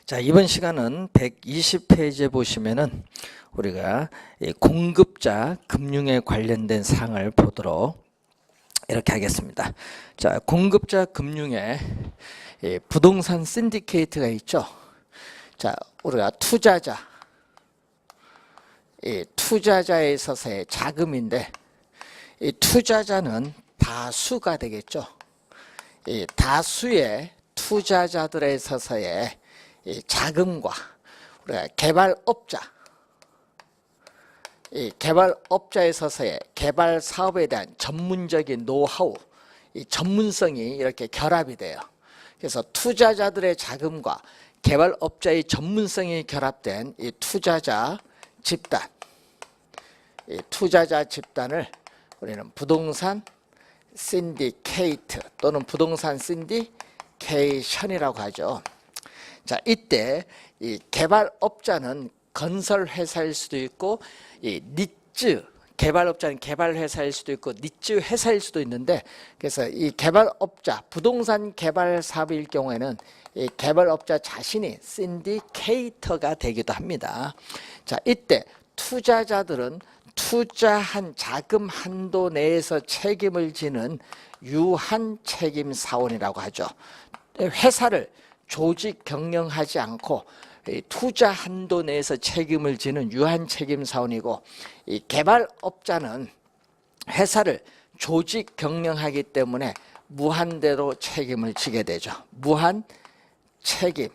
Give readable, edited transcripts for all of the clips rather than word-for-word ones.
자, 이번 시간은 120페이지에 보시면은 우리가 공급자 금융에 관련된 사항을 보도록 이렇게 하겠습니다. 자, 공급자 금융에 부동산 신디케이트가 있죠. 자, 우리가 투자자, 투자자에 있어서의 자금인데 이 투자자는 다수가 되겠죠. 이 다수의 투자자들에 있어서의 이 자금과 우리가 개발업자, 이 개발업자에 있어서의 개발 사업에 대한 전문적인 노하우, 이 전문성이 이렇게 결합이 돼요. 그래서 투자자들의 자금과 개발업자의 전문성이 결합된 이 투자자 집단, 이 투자자 집단을 우리는 부동산 신디케이트 또는 부동산 신디케이션이라고 하죠. 자, 이때 이 개발업자는 건설회사일 수도 있고 이 니즈 개발업자는 개발회사일 수도 있고 니즈 회사일 수도 있는데, 그래서 이 개발업자 부동산 개발 사업일 경우에는 이 개발업자 자신이 신디케이터가 되기도 합니다. 자, 이때 투자자들은 투자한 자금 한도 내에서 책임을 지는 유한 책임 사원이라고 하죠. 회사를 조직 경영하지 않고 투자 한도 내에서 책임을 지는 유한 책임 사원이고, 이 개발업자는 회사를 조직 경영하기 때문에 무한대로 책임을 지게 되죠. 무한 책임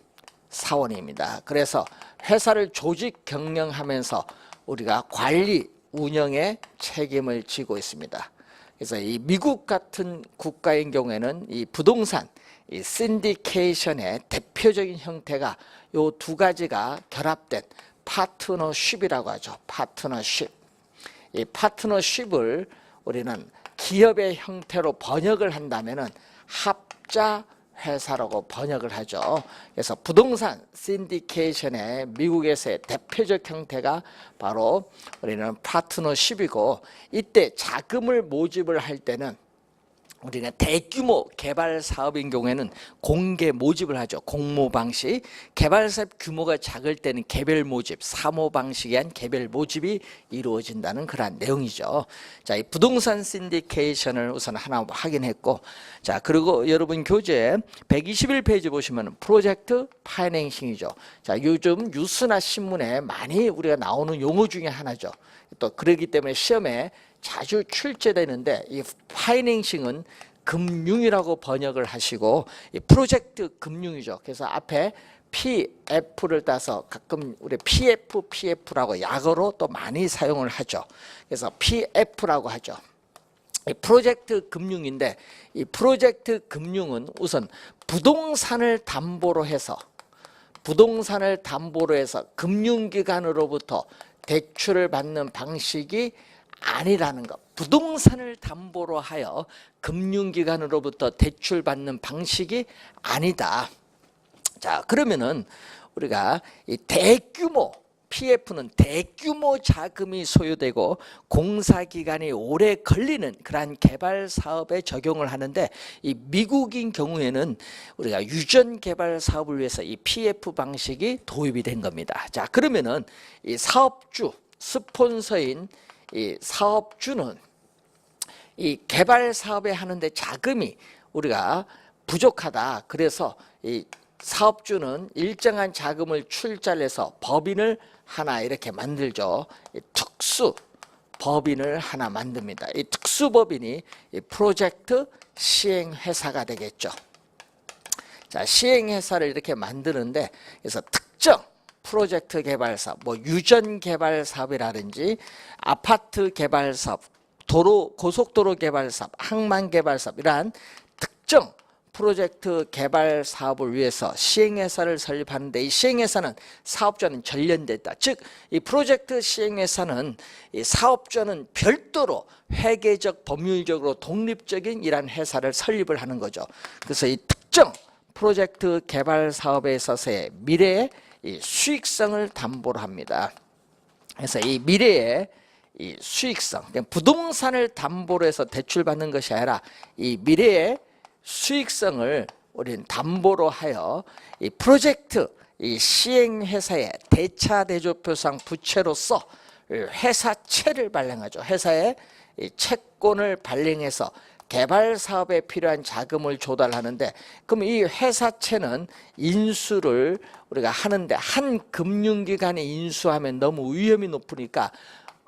사원입니다. 그래서 회사를 조직 경영하면서 우리가 관리 운영에 책임을 지고 있습니다. 그래서 이 미국 같은 국가인 경우에는 이 부동산 이 신디케이션의 대표적인 형태가 요 두 가지가 결합된 파트너십이라고 하죠. 파트너십. 이 파트너십을 우리는 기업의 형태로 번역을 한다면은 합자 회사라고 번역을 하죠. 그래서 부동산 신디케이션의 미국에서의 대표적 형태가 바로 우리는 파트너십이고, 이때 자금을 모집을 할 때는 우리가 대규모 개발 사업인 경우에는 공개 모집을 하죠. 공모 방식. 개발 사업 규모가 작을 때는 개별 모집, 사모 방식에 한 개별 모집이 이루어진다는 그러한 내용이죠. 자, 이 부동산 신디케이션을 우선 하나 확인했고, 자, 그리고 여러분 교재 121페이지 보시면 프로젝트 파이낸싱이죠. 자, 요즘 뉴스나 신문에 많이 우리가 나오는 용어 중에 하나죠. 또 그러기 때문에 시험에 자주 출제되는데, 이 파이낸싱은 금융이라고 번역을 하시고 이 프로젝트 금융이죠. 그래서 앞에 PF를 따서 가끔 우리 PF라고 약어로 또 많이 사용을 하죠. 그래서 PF라고 하죠. 이 프로젝트 금융인데, 이 프로젝트 금융은 우선 부동산을 담보로 해서 금융기관으로부터 대출을 받는 방식이 아니라는 것. 부동산을 담보로 하여 금융기관으로부터 대출받는 방식이 아니다. 자, 그러면은 우리가 이 대규모 PF는 대규모 자금이 소요되고 공사기간이 오래 걸리는 그러한 개발 사업에 적용을 하는데, 이 미국인 경우에는 우리가 유전 개발 사업을 위해서 이 PF 방식이 도입이 된 겁니다. 자, 그러면은 이 사업주, 스폰서인 이 사업주는 이 개발 사업에 하는데 자금이 우리가 부족하다. 그래서 이 사업주는 일정한 자금을 출자해서 법인을 하나 이렇게 만들죠. 이 특수 법인을 하나 만듭니다. 이 특수 법인이 이 프로젝트 시행회사가 되겠죠. 자, 시행회사를 이렇게 만드는데, 그래서 특정 프로젝트 개발 사업, 뭐 유전 개발 사업이라든지 아파트 개발 사업, 고속도로 개발 사업, 항만 개발 사업, 이러한 특정 프로젝트 개발 사업을 위해서 시행회사를 설립하는데, 이 시행회사는 사업자는 전련됐다. 즉, 이 프로젝트 시행회사는 이 사업자는 별도로 회계적, 법률적으로 독립적인 이러한 회사를 설립을 하는 거죠. 그래서 이 특정 프로젝트 개발 사업에 있어서의 미래의 이 수익성을 담보로 합니다. 그래서 이 미래의 이 수익성, 부동산을 담보로 해서 대출받는 것이 아니라 이 미래의 수익성을 우리는 담보로 하여 이 프로젝트 이 시행회사의 대차대조표상 부채로서 회사채를 발행하죠. 회사에 이 채권을 발행해서 개발 사업에 필요한 자금을 조달하는데, 그럼 이 회사채는 인수를 우리가 하는데 한 금융기관에 인수하면 너무 위험이 높으니까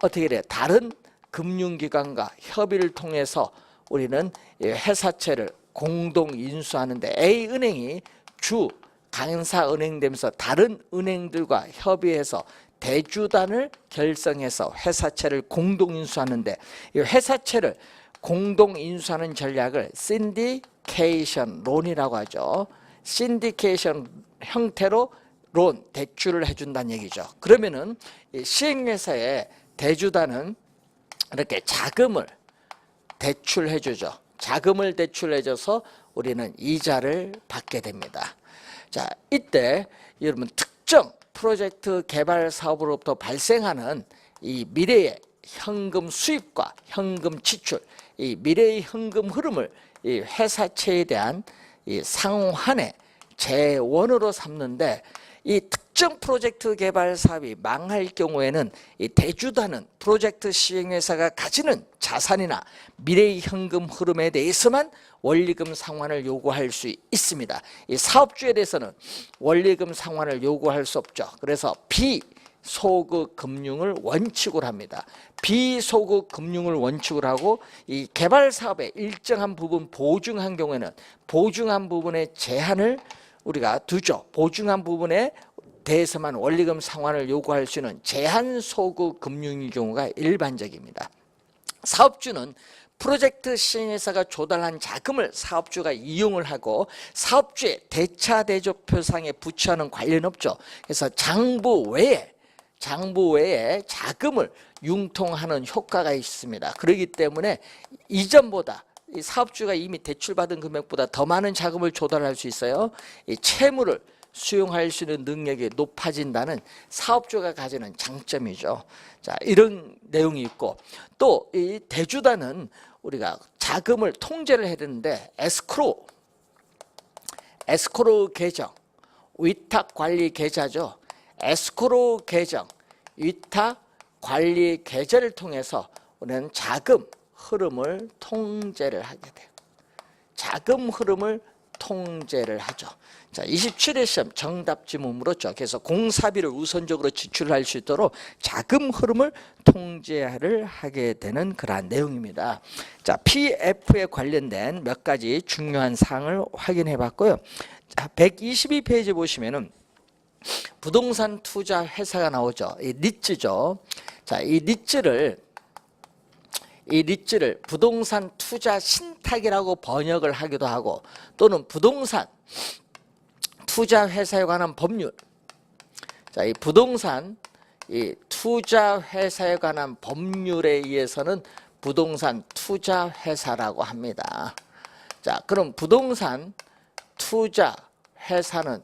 어떻게 돼요? 다른 금융기관과 협의를 통해서 우리는 이 회사채를 공동 인수하는데, A은행이 주 간사은행 되면서 다른 은행들과 협의해서 대주단을 결성해서 회사채를 공동 인수하는데, 이 회사채를 공동 인수하는 전략을 신디케이션 론이라고 하죠. 신디케이션 형태로 론, 대출을 해준다는 얘기죠. 그러면은 이 시행회사의 대주단은 이렇게 자금을 대출해주죠. 자금을 대출해줘서 우리는 이자를 받게 됩니다. 자, 이때 여러분 특정 프로젝트 개발 사업으로부터 발생하는 이 미래의 현금 수입과 현금 지출, 이 미래의 현금 흐름을 이 회사채에 대한 이 상환의 재원으로 삼는데, 이 특정 프로젝트 개발 사업이 망할 경우에는 이 대주단은 프로젝트 시행회사가 가지는 자산이나 미래의 현금 흐름에 대해서만 원리금 상환을 요구할 수 있습니다. 이 사업주에 대해서는 원리금 상환을 요구할 수 없죠. 그래서 비소극 금융을 원칙으로 합니다. 비소극 금융을 원칙으로 하고, 이 개발 사업의 일정한 부분 보증한 경우에는 보증한 부분의 제한을 우리가 두죠. 보증한 부분에 대해서만 원리금 상환을 요구할 수 있는 제한 소극 금융의 경우가 일반적입니다. 사업주는 프로젝트 시행회사가 조달한 자금을 사업주가 이용을 하고 사업주의 대차대조표상에 부채와는 관련 없죠. 그래서 장부 외에 자금을 융통하는 효과가 있습니다. 그렇기 때문에 이전보다 이 사업주가 이미 대출받은 금액보다 더 많은 자금을 조달할 수 있어요. 이 채무를 수용할 수 있는 능력이 높아진다는 사업주가 가지는 장점이죠. 자, 이런 내용이 있고, 또 이 대주단은 우리가 자금을 통제를 해야 되는데 에스크로우 계정, 위탁관리 계좌죠. 에스크로우 계정, 위탁관리 계좌를 통해서 우리는 자금 흐름을 통제를 하게 돼요. 자금 흐름을 통제를 하죠. 자, 27회 시험 정답 지문 물었죠. 그래서 공사비를 우선적으로 지출할 수 있도록 자금 흐름을 통제를 하게 되는 그러한 내용입니다. 자, PF에 관련된 몇 가지 중요한 사항을 확인해 봤고요. 자, 122페이지 보시면은 부동산 투자 회사가 나오죠. 이 리츠죠. 자, 이 리츠를 부동산 투자 신탁이라고 번역을 하기도 하고, 또는 부동산 투자 회사에 관한 법률. 자, 이 부동산 투자 회사에 관한 법률에 의해서는 부동산 투자 회사라고 합니다. 자, 그럼 부동산 투자 회사는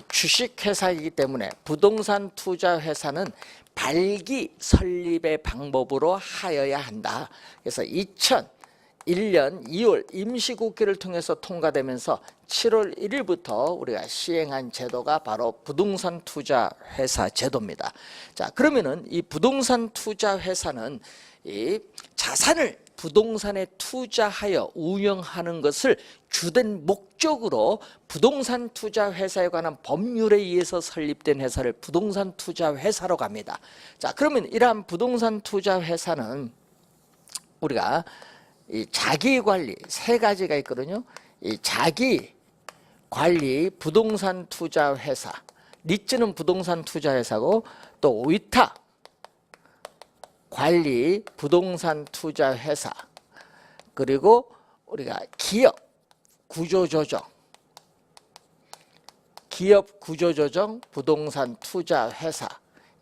주식 회사이기 때문에 부동산 투자 회사는 발기 설립의 방법으로 하여야 한다. 그래서 2001년 2월 임시국회를 통해서 통과되면서 7월 1일부터 우리가 시행한 제도가 바로 부동산 투자 회사 제도입니다. 자, 그러면은 이 부동산 투자 회사는 이 자산을 부동산에 투자하여 운영하는 것을 주된 목적으로 부동산 투자 회사에 관한 법률에 의해서 설립된 회사를 부동산 투자 회사로 갑니다. 자, 그러면 이러한 부동산 투자 회사는 우리가 이 자기 관리 세 가지가 있거든요. 이 자기 관리 부동산 투자 회사, 리츠는 부동산 투자 회사고, 또 위탁 관리 부동산 투자 회사, 그리고 우리가 기업 구조조정 부동산 투자 회사,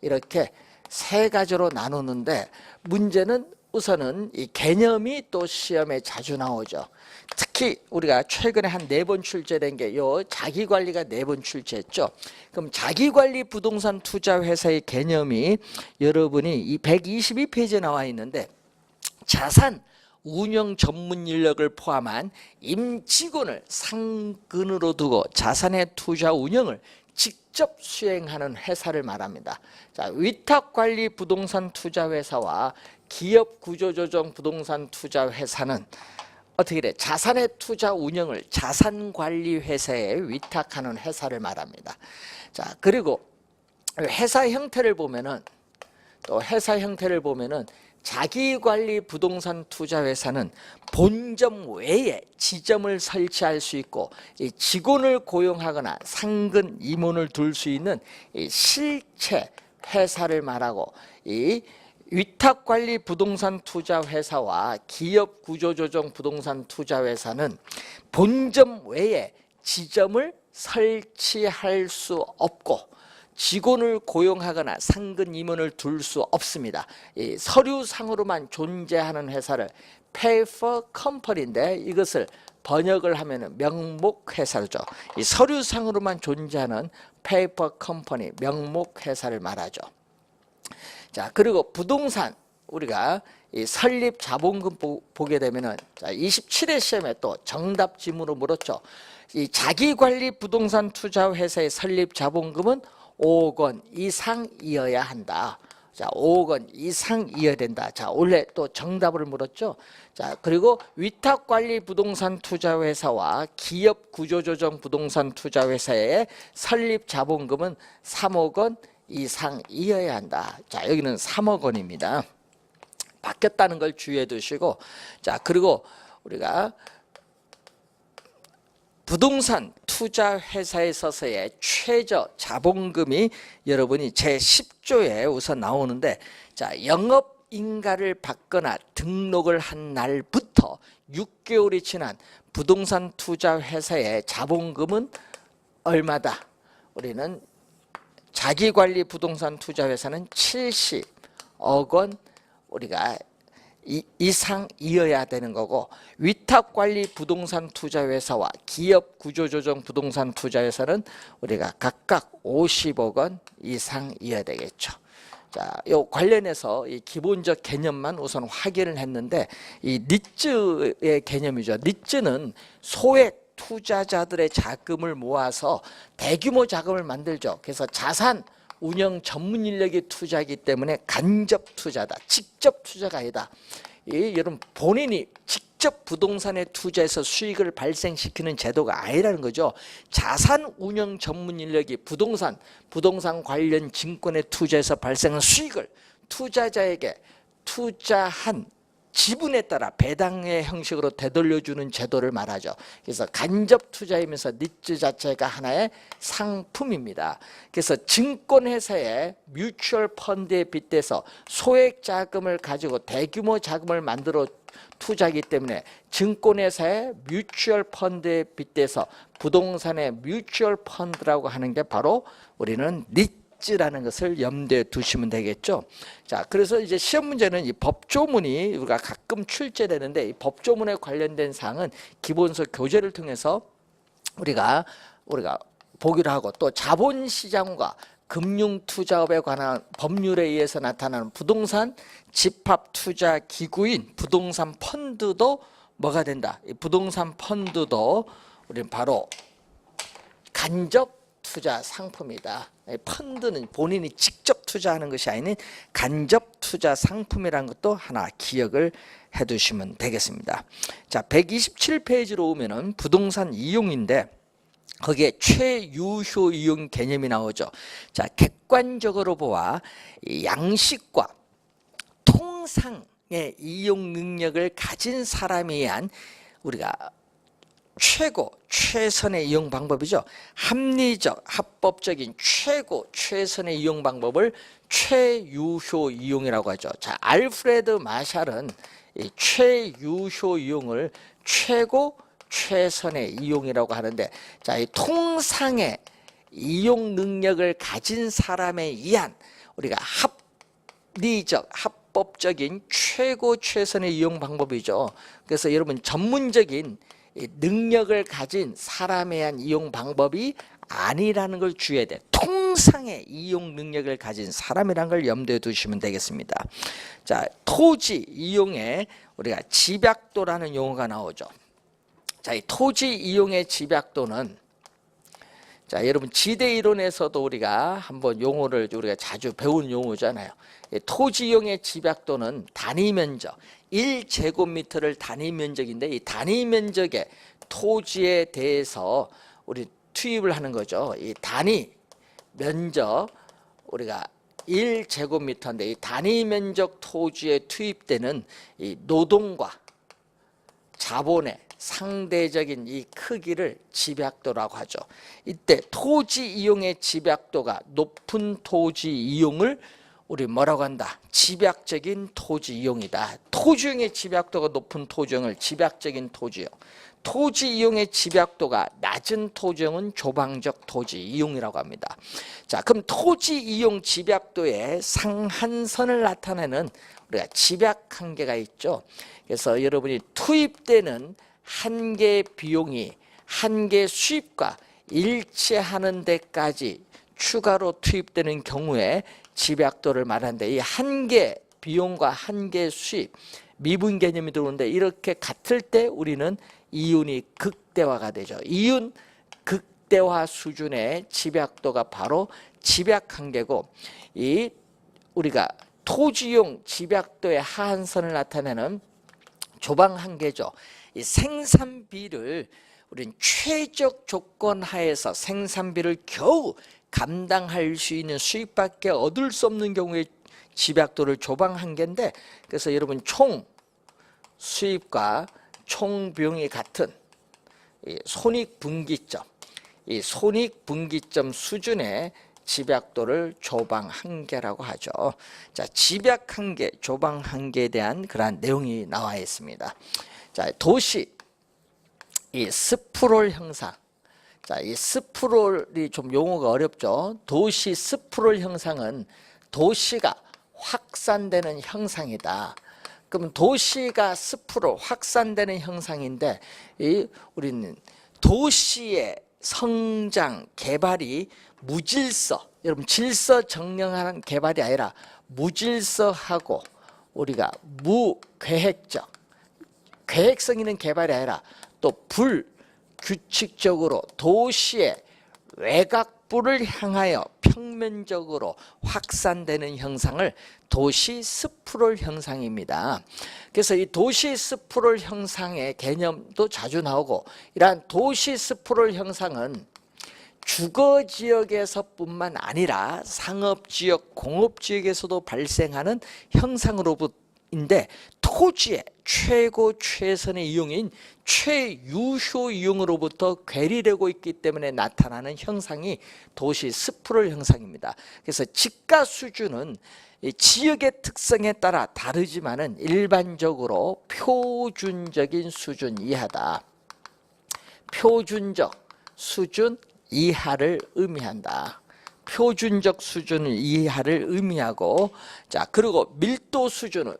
이렇게 세 가지로 나누는데, 문제는 우선은 이 개념이 또 시험에 자주 나오죠. 특히 우리가 최근에 한 4번 출제된 게 요 자기관리가 4번 출제했죠. 그럼 자기관리 부동산 투자 회사의 개념이 여러분이 이 122페이지에 나와 있는데, 자산 운영 전문 인력을 포함한 임직원을 상근으로 두고 자산의 투자 운영을 직접 수행하는 회사를 말합니다. 자, 위탁관리 부동산 투자회사와 기업구조조정 부동산 투자회사는 어떻게 돼? 자산의 투자 운영을 자산관리회사에 위탁하는 회사를 말합니다. 자, 그리고 회사 형태를 보면은 자기관리 부동산 투자회사는 본점 외에 지점을 설치할 수 있고 직원을 고용하거나 상근 임원을 둘 수 있는 실체 회사를 말하고, 이 위탁관리 부동산 투자회사와 기업구조조정 부동산 투자회사는 본점 외에 지점을 설치할 수 없고 직원을 고용하거나 상근 임원을 둘 수 없습니다. 이 서류상으로만 존재하는 회사를 페이퍼 컴퍼니인데, 이것을 번역을 하면 명목회사죠. 이 서류상으로만 존재하는 페이퍼 컴퍼니, 명목회사를 말하죠. 자, 그리고 부동산, 우리가 이 설립 자본금 보게 되면은, 자, 27회 시험에 또 정답 지문으로 물었죠. 이 자기관리 부동산 투자회사의 설립 자본금은 5억 원 이상이어야 한다. 자, 5억 원 이상이어야 된다. 자, 원래 또 정답을 물었죠. 자, 그리고 위탁관리 부동산 투자회사와 기업구조조정 부동산 투자회사의 설립 자본금은 3억 원 이상이어야 한다. 자, 여기는 3억 원입니다. 바뀌었다는 걸 주의해 두시고, 자, 그리고 우리가 부동산 투자 회사에 있어서의 최저 자본금이 여러분이 제10조에 우선 나오는데, 자, 영업 인가를 받거나 등록을 한 날부터 6개월이 지난 부동산 투자 회사의 자본금은 얼마다? 우리는 자기관리 부동산 투자 회사는 70억 원 우리가 이상이어야 되는 거고, 위탁관리 부동산 투자회사와 기업구조조정 부동산 투자회사는 우리가 각각 50억 원 이상이어야 되겠죠. 자, 요 관련해서 이 기본적 개념만 우선 확인을 했는데, 이 니츠의 개념이죠. 니츠는 소액 투자자들의 자금을 모아서 대규모 자금을 만들죠. 그래서 자산 운영 전문 인력이 투자이기 때문에 간접 투자다. 직접 투자가 아니다. 여러분, 본인이 직접 부동산에 투자해서 수익을 발생시키는 제도가 아니라는 거죠. 자산 운영 전문 인력이 부동산 관련 증권에 투자해서 발생한 수익을 투자자에게 투자한 지분에 따라 배당의 형식으로 되돌려주는 제도를 말하죠. 그래서 간접 투자이면서 니츠 자체가 하나의 상품입니다. 그래서 증권회사의 뮤추얼 펀드에 빗대서 소액 자금을 가지고 대규모 자금을 만들어 투자하기 때문에 증권회사의 뮤추얼 펀드에 빗대서 부동산의 뮤추얼 펀드라고 하는 게 바로 우리는 니츠라는 것을 염두에 두시면 되겠죠. 자, 그래서 이제 시험 문제는 이 법조문이 우리가 가끔 출제되는데, 이 법조문에 관련된 사항은 기본서 교재를 통해서 우리가 보기로 하고, 또 자본시장과 금융투자업에 관한 법률에 의해서 나타나는 부동산 집합투자기구인 부동산 펀드도 뭐가 된다? 이 부동산 펀드도 우리는 바로 간접 투자 상품이다. 펀드는 본인이 직접 투자하는 것이 아닌 간접 투자 상품이라는 것도 하나 기억을 해 두시면 되겠습니다. 자, 127페이지로 오면은 부동산 이용인데, 거기에 최유효 이용 개념이 나오죠. 자, 객관적으로 보아 양식과 통상의 이용 능력을 가진 사람에 의한 우리가 최선의 이용 방법이죠. 합리적, 합법적인 최선의 이용 방법을 최유효 이용이라고 하죠. 자, 알프레드 마샬은 이 최유효 이용을 최선의 이용이라고 하는데, 자, 이 통상의 이용 능력을 가진 사람에 의한 우리가 합리적, 합법적인 최선의 이용 방법이죠. 그래서 여러분, 전문적인 능력을 가진 사람에 의한 이용 방법이 아니라는 걸 주의해야 돼. 통상의 이용 능력을 가진 사람이라는 걸 염두에 두시면 되겠습니다. 자, 토지 이용에 우리가 집약도라는 용어가 나오죠. 자, 이 토지 이용의 집약도는, 자, 여러분 지대 이론에서도 우리가 한번 용어를 우리가 자주 배운 용어잖아요. 토지 이용의 집약도는 단위 면적, 1제곱미터를 단위 면적인데 이 단위 면적의 토지에 대해서 우리 투입을 하는 거죠. 이 단위 면적 우리가 1제곱미터인데 이 단위 면적 토지에 투입되는 이 노동과 자본의 상대적인 이 크기를 집약도라고 하죠. 이때 토지 이용의 집약도가 높은 토지 이용을 우리 뭐라고 한다? 집약적인 토지 이용이다. 토지 이용의 집약도가 높은 토지 이용을 집약적인 토지 이용. 토지 이용의 집약도가 낮은 토지 이용은 조방적 토지 이용이라고 합니다. 자, 그럼 토지 이용 집약도의 상한선을 나타내는 우리가 집약 한계가 있죠. 그래서 여러분이 투입되는 한계 비용이 한계 수입과 일치하는 데까지 추가로 투입되는 경우에 집약도를 말하는데 이 한계 비용과 한계 수입 미분 개념이 들어오는데 이렇게 같을 때 우리는 이윤이 극대화가 되죠. 이윤 극대화 수준의 집약도가 바로 집약 한계고 이 우리가 토지용 집약도의 하한선을 나타내는 조방 한계죠. 이 생산비를 우리는 최적 조건 하에서 생산비를 겨우 감당할 수 있는 수입밖에 얻을 수 없는 경우에 집약도를 조방 한계인데 그래서 여러분 총 수입과 총 비용이 같은 이 손익분기점, 이 손익분기점 수준의 집약도를 조방 한계라고 하죠. 자, 집약 한계, 조방 한계에 대한 그러한 내용이 나와 있습니다. 자, 도시 이 스프롤 형상. 자, 이 스프롤이 좀 용어가 어렵죠. 도시 스프롤 형상은 도시가 확산되는 형상이다. 그럼 도시가 스프롤 확산되는 형상인데 우리는 도시의 성장 개발이 무질서, 여러분 질서 정령하는 개발이 아니라 무질서하고 우리가 무계획적, 계획성 있는 개발이 아니라 또 불규칙적으로 도시의 외곽부를 향하여 평면적으로 확산되는 형상을 도시 스프롤 형상입니다. 그래서 이 도시 스프롤 형상의 개념도 자주 나오고 이러한 도시 스프롤 형상은 주거지역에서뿐만 아니라 상업지역, 공업지역에서도 발생하는 형상으로부터인데 토지의 최고 최선의 이용인 최유효 이용으로부터 괴리되고 있기 때문에 나타나는 형상이 도시 스프롤 형상입니다. 그래서 집가 수준은 지역의 특성에 따라 다르지만은 일반적으로 표준적인 수준 이하다. 표준적 수준 이하를 의미한다. 표준적 수준 이하를 의미하고 자 그리고 밀도 수준은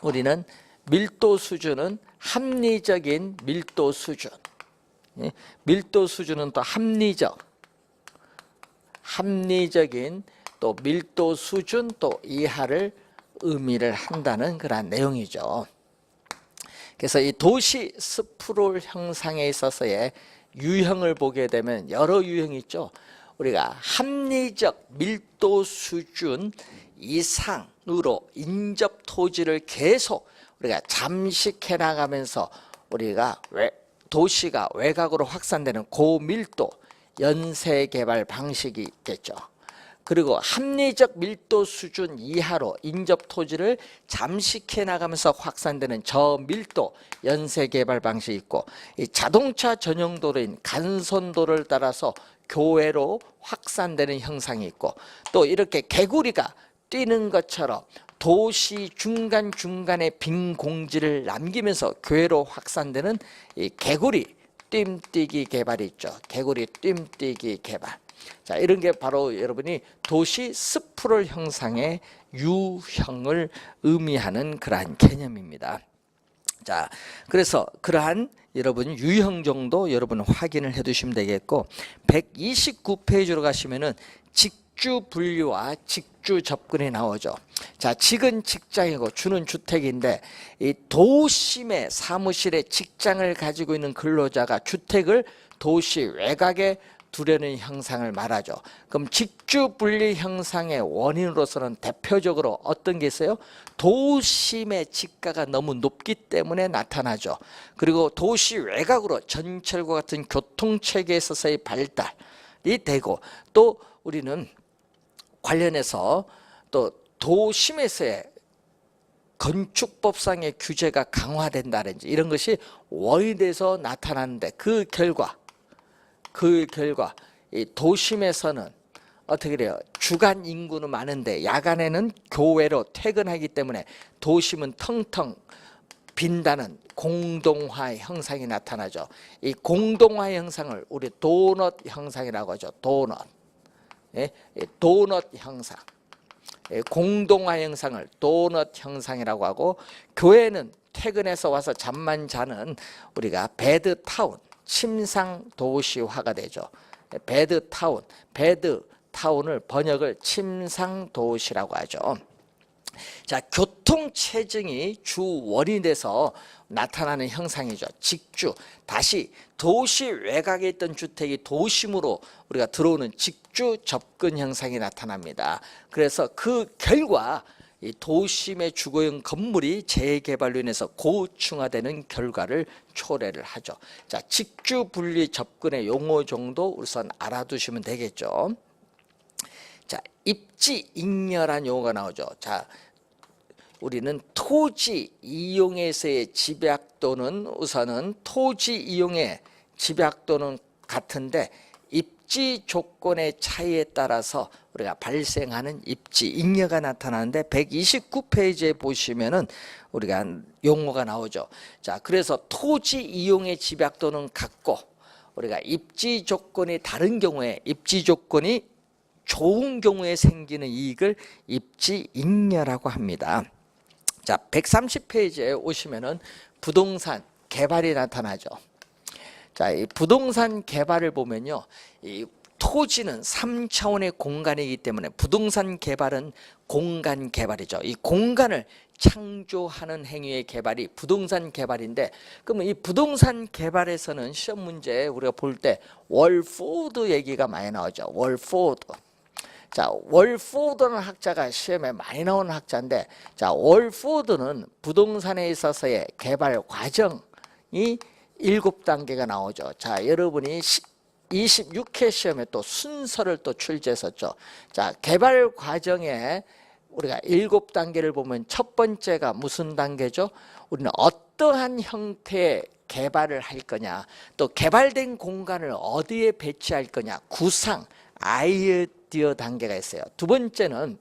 우리는 밀도 수준은 합리적인 밀도 수준. 밀도 수준은 또 합리적인 또 밀도 수준 또 이하를 의미를 한다는 그런 내용이죠. 그래서 이 도시 스프롤 형상에 있어서의 유형을 보게 되면 여러 유형이 있죠. 우리가 합리적 밀도 수준 이상으로 인접 토지를 계속 우리가 잠식해 나가면서 우리가 도시가 외곽으로 확산되는 고밀도 연쇄 개발 방식이 있겠죠. 그리고 합리적 밀도 수준 이하로 인접 토지를 잠식해 나가면서 확산되는 저밀도 연쇄 개발 방식이 있고 이 자동차 전용 도로인 간선도를 따라서 교외로 확산되는 형상이 있고 또 이렇게 개구리가 뛰는 것처럼 도시 중간중간에 빈 공지를 남기면서 교외로 확산되는 이 개구리 뜀뛰기 개발이 있죠. 개구리 뜀뛰기 개발. 자, 이런 게 바로 여러분이 도시 스프롤 형상의 유형을 의미하는 그러한 개념입니다. 자, 그래서 그러한 여러분 유형 정도 여러분 확인을 해 두시면 되겠고 129페이지로 가시면은 직주 분류와 직주 접근이 나오죠. 자, 직은 직장이고 주는 주택인데 이 도심의 사무실에 직장을 가지고 있는 근로자가 주택을 도시 외곽에 두려는 형상을 말하죠. 그럼 직주분리 형상의 원인으로서는 대표적으로 어떤 게 있어요? 도심의 지가가 너무 높기 때문에 나타나죠. 그리고 도시 외곽으로 전철과 같은 교통체계에 있어서의 발달이 되고, 또 우리는 관련해서 또 도심에서의 건축법상의 규제가 강화된다든지 이런 것이 원인이 돼서 나타나는데, 그 결과 이 도심에서는 어떻게 돼요? 주간 인구는 많은데 야간에는 교외로 퇴근하기 때문에 도심은 텅텅 빈다는 공동화 형상이 나타나죠. 이 공동화 형상을 우리 도넛 형상이라고 하죠. 도넛. 예? 도넛 형상. 공동화 형상을 도넛 형상이라고 하고, 교회는 퇴근해서 와서 잠만 자는 우리가 배드타운, 침상 도시화가 되죠. 배드타운을 번역을 침상 도시라고 하죠. 자, 교통체증이 주 원인이 돼서 나타나는 형상이죠. 직주, 다시 도시 외곽에 있던 주택이 도심으로 우리가 들어오는 직주 접근 형상이 나타납니다. 그래서 그 결과 이 도심의 주거용 건물이 재개발로 인해서 고층화되는 결과를 초래를 하죠. 자, 직주 분리 접근의 용어 정도 우선 알아두시면 되겠죠. 자, 입지 잉여란 용어가 나오죠. 자, 우리는 토지 이용에서의 집약도는 우선은 토지 이용의 집약도는 같은데, 입지 조건의 차이에 따라서 우리가 발생하는 입지 잉여가 나타나는데, 129페이지에 보시면은 우리가 용어가 나오죠. 자, 그래서 토지 이용의 집약도는 같고, 우리가 입지 조건이 다른 경우에, 입지 조건이 좋은 경우에 생기는 이익을 입지 잉여라고 합니다. 자, 130페이지에 오시면은 부동산 개발이 나타나죠. 자, 이 부동산 개발을 보면요, 이 토지는 3차원의 공간이기 때문에 부동산 개발은 공간 개발이죠. 이 공간을 창조하는 행위의 개발이 부동산 개발인데, 그러면 이 부동산 개발에서는 시험 문제에 우리가 볼 때 월포드 얘기가 많이 나오죠. 월포드. 자, 월포드는 학자가 시험에 많이 나오는 학자인데, 자, 월포드는 부동산에 있어서의 개발 과정이 7단계가 나오죠. 자, 여러분이 26회 시험에 또 순서를 또 출제했었죠. 자, 개발 과정에 우리가 7단계를 보면 첫 번째가 무슨 단계죠? 우리는 어떠한 형태의 개발을 할 거냐, 또 개발된 공간을 어디에 배치할 거냐, 구상, 아이디어 단계가 있어요. 두 번째는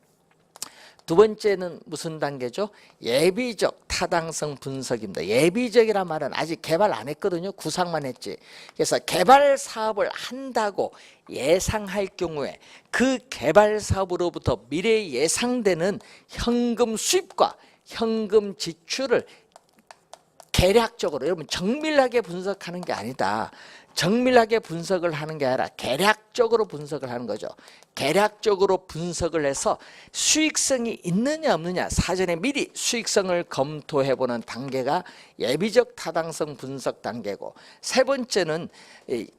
무슨 단계죠? 예비적 타당성 분석입니다. 예비적이란 말은 아직 개발 안 했거든요. 구상만 했지. 그래서 개발 사업을 한다고 예상할 경우에 그 개발 사업으로부터 미래에 예상되는 현금 수입과 현금 지출을 계략적으로, 여러분 정밀하게 분석하는 게 아니다. 정밀하게 분석을 하는 게 아니라 계략적으로 분석을 하는 거죠. 계략적으로 분석을 해서 수익성이 있느냐 없느냐 사전에 미리 수익성을 검토해보는 단계가 예비적 타당성 분석 단계고, 세 번째는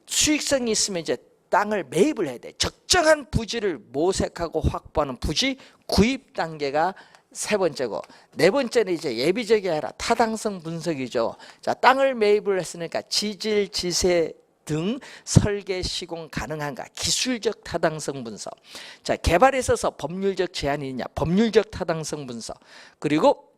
수익성이 있으면 이제 땅을 매입을 해야 돼. 적정한 부지를 모색하고 확보하는 부지 구입 단계가 세 번째고, 네 번째는 이제 예비적이 아니라 타당성 분석이죠. 자, 땅을 매입을 했으니까 지질, 지세 등 설계 시공 가능한가, 기술적 타당성 분석. 자, 개발에 있어서 법률적 제한이 있냐, 법률적 타당성 분석. 그리고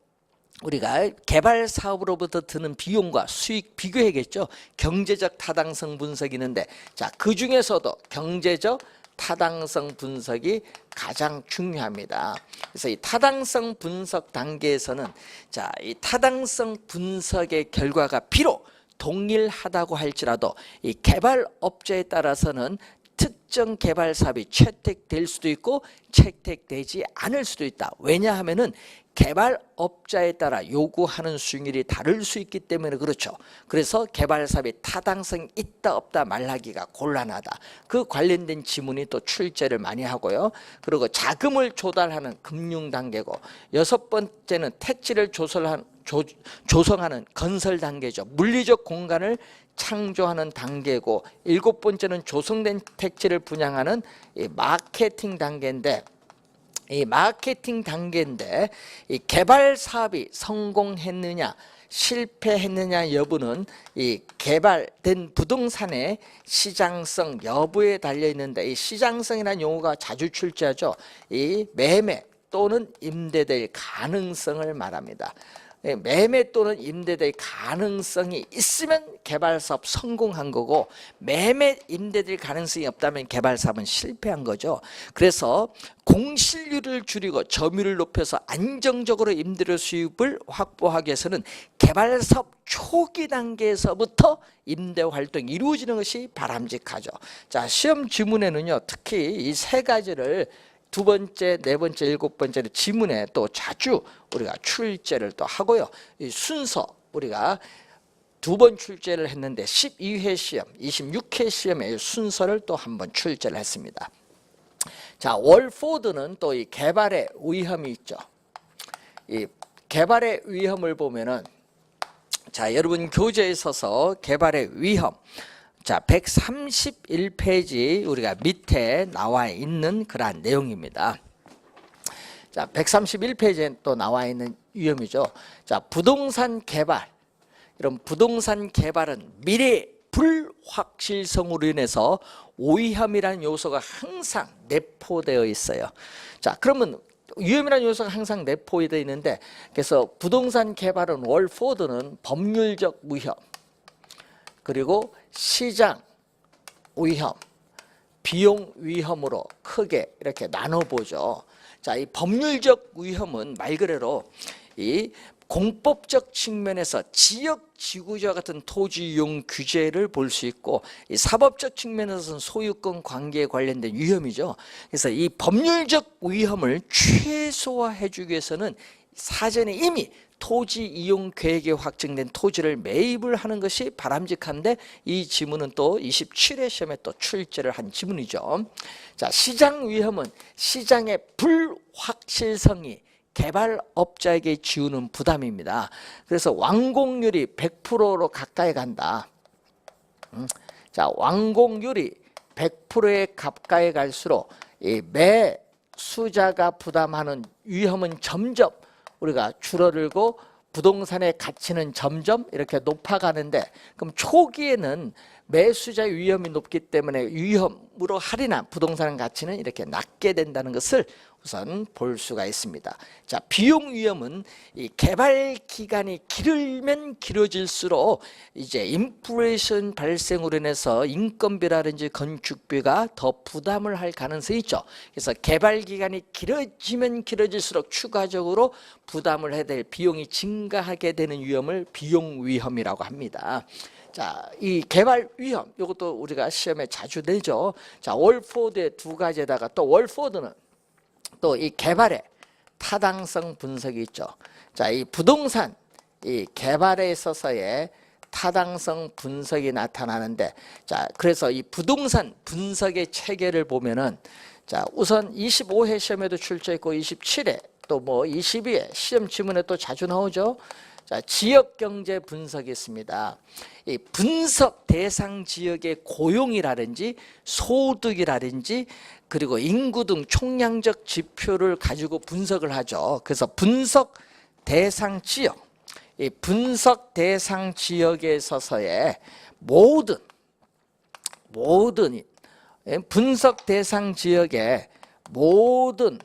우리가 개발 사업으로부터 드는 비용과 수익 비교해야겠죠. 경제적 타당성 분석이 있는데, 자, 그 중에서도 경제적 타당성 분석이 가장 중요합니다. 그래서 이 타당성 분석 단계에서는, 자, 이 타당성 분석의 결과가 비록 동일하다고 할지라도 이 개발업체에 따라서는 특정 개발 사업이 채택될 수도 있고 채택되지 않을 수도 있다. 왜냐하면은 개발업자에 따라 요구하는 수익률이 다를 수 있기 때문에 그렇죠. 그래서 개발 사업이 타당성이 있다 없다 말하기가 곤란하다. 그 관련된 지문이 또 출제를 많이 하고요. 그리고 자금을 조달하는 금융 단계고, 여섯 번째는 택지를 조성하는 건설 단계죠. 물리적 공간을 창조하는 단계고, 7번째는 조성된 택지를 분양하는 이 마케팅 단계인데, 이 마케팅 단계인데 이 개발 사업이 성공했느냐 실패했느냐 여부는 이 개발된 부동산의 시장성 여부에 달려 있는데, 이 시장성이라는 용어가 자주 출제하죠. 이 매매 또는 임대될 가능성을 말합니다. 매매 또는 임대될 가능성이 있으면 개발사업 성공한 거고, 매매 임대될 가능성이 없다면 개발사업은 실패한 거죠. 그래서 공실률을 줄이고 점유율을 높여서 안정적으로 임대료 수입을 확보하기 위해서는 개발사업 초기 단계에서부터 임대 활동이 이루어지는 것이 바람직하죠. 자, 시험 지문에는요, 특히 이 세 가지를 2번째, 4번째, 7번째는 지문에 또 자주 우리가 출제를 또 하고요. 이 순서 우리가 2번 출제를 했는데 12회 시험, 26회 시험의 순서를 또 한번 출제를 했습니다. 자, 월포드는 또 이 개발의 위험이 있죠. 이 개발의 위험을 보면은, 자, 여러분 교재에 있어서 개발의 위험, 자, 131페이지 우리가 밑에 나와 있는 그러한 내용입니다. 자, 131페이지에 또 나와 있는 위험이죠. 자, 부동산 개발. 이런 부동산 개발은 미래 불확실성으로 인해서 위험이라는 요소가 항상 내포되어 있어요. 자, 그러면 위험이라는 요소가 항상 내포되어 있는데, 그래서 부동산 개발은 월포드는 법률적 위험, 그리고 시장 위험, 비용 위험으로 크게 이렇게 나눠보죠. 자, 이 법률적 위험은 말 그대로 이 공법적 측면에서 지역 지구지와 같은 토지 이용 규제를 볼 수 있고, 이 사법적 측면에서는 소유권 관계에 관련된 위험이죠. 그래서 이 법률적 위험을 최소화해 주기 위해서는 사전에 이미 토지 이용 계획에 확정된 토지를 매입을 하는 것이 바람직한데, 이 지문은 또 27회 시험에 또 출제를 한 지문이죠. 자, 시장 위험은 시장의 불확실성이 개발업자에게 지우는 부담입니다. 그래서 완공률이 100%로 가까이 간다. 자, 완공률이 100%에 가까이 갈수록 이 매수자가 부담하는 위험은 점점 우리가 줄어들고 부동산의 가치는 점점 이렇게 높아가는데, 그럼 초기에는 매수자의 위험이 높기 때문에 위험으로 할인한 부동산 가치는 이렇게 낮게 된다는 것을 우선 볼 수가 있습니다. 자, 비용 위험은 이 개발 기간이 길면 길어질수록 이제 인플레이션 발생으로 인해서 인건비라든지 건축비가 더 부담을 할 가능성이 있죠. 그래서 개발 기간이 길어지면 길어질수록 추가적으로 부담을 해야 될 비용이 증가하게 되는 위험을 비용 위험이라고 합니다. 자, 이 개발 위험, 이것도 우리가 시험에 자주 내죠. 자, 월포드의 2가지에다가 또 월포드는 또 이 개발의 타당성 분석이 있죠. 자, 이 부동산 이 개발에 있어서의 타당성 분석이 나타나는데, 자, 그래서 이 부동산 분석의 체계를 보면은, 자, 우선 25회 시험에도 출제했고 27회 또 뭐 22회 시험 지문에 또 자주 나오죠. 자, 지역 경제 분석이 있습니다. 이 분석 대상 지역의 고용이라든지 소득이라든지 그리고 인구 등 총량적 지표를 가지고 분석을 하죠. 그래서 분석 대상 지역, 이 분석 대상 지역에 있어서의 모든 분석 대상 지역의 모든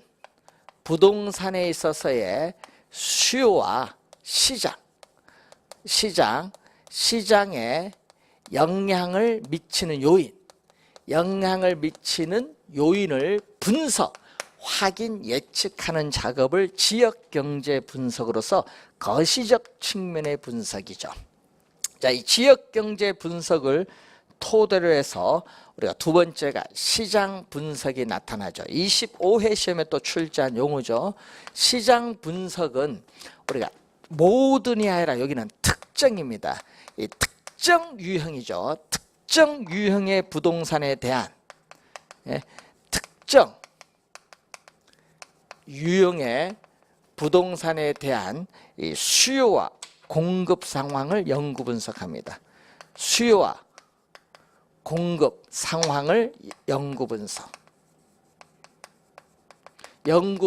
부동산에 있어서의 수요와 시장에 영향을 미치는 요인을 분석, 확인, 예측하는 작업을 지역경제 분석으로서 거시적 측면의 분석이죠. 자, 이 지역경제 분석을 토대로 해서 우리가 2번째가 시장 분석이 나타나죠. 25회 시험에 또 출제한 용어죠. 시장 분석은 우리가 모든이 아니라 여기는 특정입니다. 이 특정 유형이죠. 특정 유형의 부동산에 대한 특정 유형의 부동산에 대한 이 수요와 공급 상황을 연구 분석합니다. 수요와 공급 상황을 연구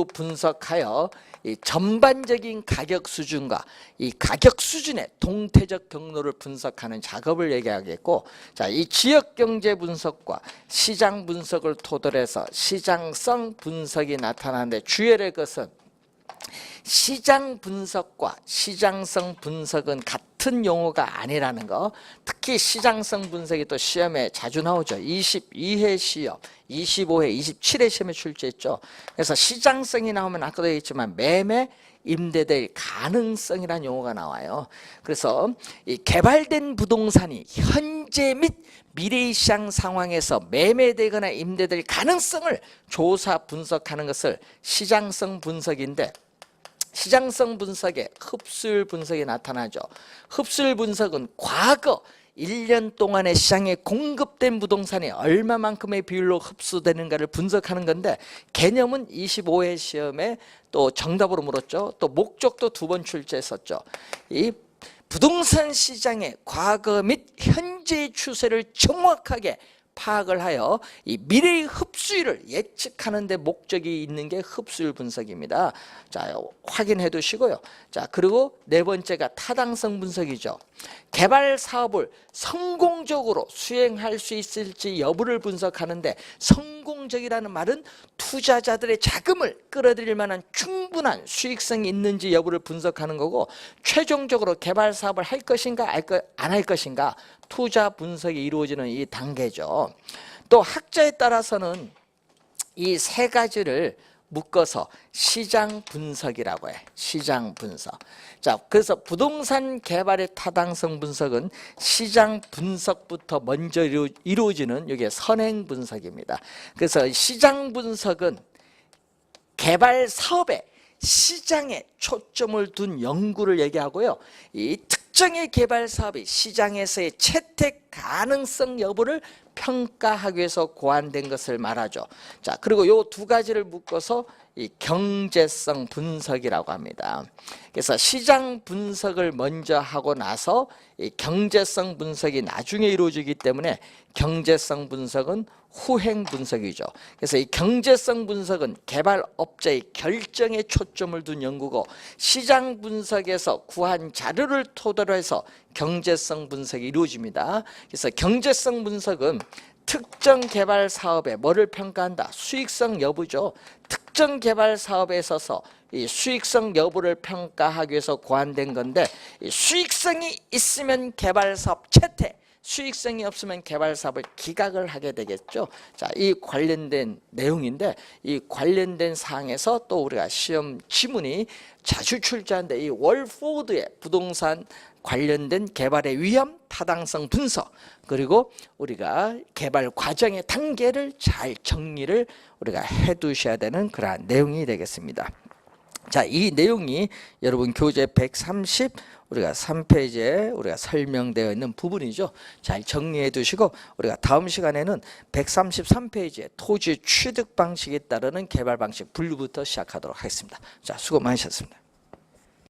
분석하여 이 전반적인 가격 수준과 이 가격 수준의 동태적 경로를 분석하는 작업을 얘기하겠고, 자, 이 지역 경제 분석과 시장 분석을 토대로 해서 시장성 분석이 나타나는데 주의해야 할 것은 시장 분석과 시장성 분석은 같은 용어가 아니라는 거. 특히 시장성 분석이 또 시험에 자주 나오죠. 22회 시험, 25회, 27회 시험에 출제했죠. 그래서 시장성이 나오면 아까도 얘기했지만 매매, 임대될 가능성이라는 용어가 나와요. 그래서 이 개발된 부동산이 현재 및 미래의 시장 상황에서 매매되거나 임대될 가능성을 조사 분석하는 것을 시장성 분석인데, 시장성 분석에 흡수율 분석이 나타나죠. 흡수율 분석은 과거 1년 동안의 시장에 공급된 부동산이 얼마만큼의 비율로 흡수되는가를 분석하는 건데, 개념은 25회 시험에 또 정답으로 물었죠. 또 목적도 2번 출제했었죠. 이 부동산 시장의 과거 및 현재의 추세를 정확하게 파악을 하여 이 미래의 흡수율을 예측하는 데 목적이 있는 게 흡수율 분석입니다. 자, 확인해 두시고요. 자, 그리고 네 번째가 타당성 분석이죠. 개발 사업을 성공적으로 수행할 수 있을지 여부를 분석하는데, 성공적이라는 말은 투자자들의 자금을 끌어들일 만한 충분한 수익성이 있는지 여부를 분석하는 거고, 최종적으로 개발 사업을 할 것인가 안 할 것인가 투자 분석이 이루어지는 이 단계죠. 또 학자에 따라서는 이 세 가지를 묶어서 시장 분석이라고 해. 시장 분석. 자, 그래서 부동산 개발의 타당성 분석은 시장 분석부터 먼저 이루어지는 이게 선행 분석입니다. 그래서 시장 분석은 개발 사업의 시장에 초점을 둔 연구를 얘기하고요. 이 특정의 개발 사업이 시장에서의 채택 가능성 여부를 평가하기 위해서 고안된 것을 말하죠. 자, 그리고 요 두 가지를 묶어서 이 경제성 분석이라고 합니다. 그래서 시장 분석을 먼저 하고 나서 이 경제성 분석이 나중에 이루어지기 때문에 경제성 분석은 후행 분석이죠. 그래서 이 경제성 분석은 개발업자의 결정에 초점을 둔 연구고, 시장 분석에서 구한 자료를 토대로 해서 경제성 분석이 이루어집니다. 그래서 경제성 분석은 특정 개발 사업에 뭐를 평가한다? 수익성 여부죠. 특정 개발 사업에 있어서 이 수익성 여부를 평가하기 위해서 고안된 건데, 이 수익성이 있으면 개발 사업 채택, 수익성이 없으면 개발 사업을 기각을 하게 되겠죠. 자, 이 관련된 내용인데, 이 관련된 사항에서 또 우리가 시험 지문이 자주 출제하는데, 이 월포드의 부동산 관련된 개발의 위험, 타당성 분석, 그리고 우리가 개발 과정의 단계를 잘 정리를 우리가 해 두셔야 되는 그러한 내용이 되겠습니다. 자, 이 내용이 여러분 교재 130 우리가 3페이지에 우리가 설명되어 있는 부분이죠. 잘 정리해 두시고, 우리가 다음 시간에는 133페이지에 토지 취득 방식에 따르는 개발 방식 분류부터 시작하도록 하겠습니다. 자, 수고 많으셨습니다.